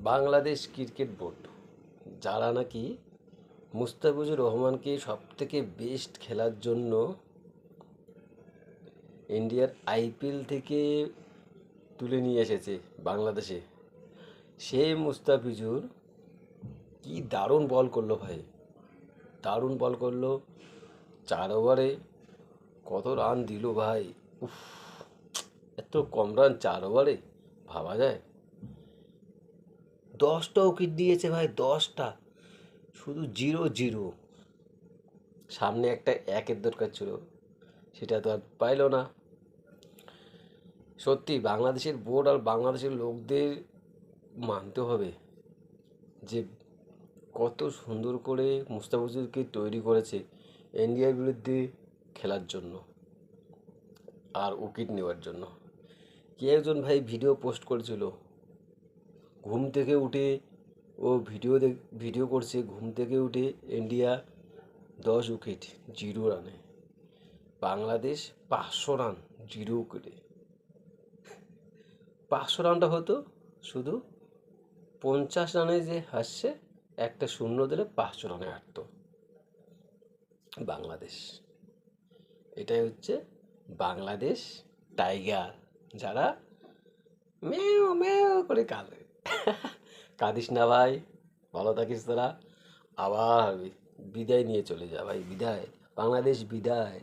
Bangladesh cricket board যারা নাকি মুস্তাফিজুর রহমানকে সবথেকে বেস্ট খেলার জন্য ইন্ডিয়ার আইপিএল থেকে তুলে নিয়ে এসেছে বাংলাদেশে, সেই মুস্তাফিজুর কি দারুণ বল করলো ভাই, দারুণ বল করলো। 4 ওভারে কত রান দিল ভাই! উফ, এত কম রান 4 ওভারে, ভাবা যায়? 10টা উইকেট দিয়েছে ভাই, 10টা, শুধু 0-0। সামনে একটা একের দরকার ছিল, সেটা তো আর পাইলো না। সত্যি বাংলাদেশের বোর্ড আর বাংলাদেশের লোকদের মানতে হবে যে কত সুন্দর করে মুস্তাফিজুরকে তৈরি করেছে ইন্ডিয়ার বিরুদ্ধে খেলার জন্য আর উইকেট নেওয়ার জন্য। কে একজন ভাই ভিডিও পোস্ট করেছিল, ঘুম থেকে উঠে ও ভিডিও করছে, ঘুম থেকে উঠে ইন্ডিয়া 10 উইকেট 0 রানে, বাংলাদেশ 500 রান 0 উইকেটে। 500 রানটা হতো শুধু 50 রানে যে হারছে, একটা শূন্য দিলে 500 রানে হারতো বাংলাদেশ। এটাই হচ্ছে বাংলাদেশ টাইগার, যারা মেও মেও করে কাঁদে। কাঁদিস না ভাই, ভালো থাকিস তোরা, আবার বিদায় নিয়ে চলে যা ভাই, বিদায়, বাংলাদেশ বিদায়।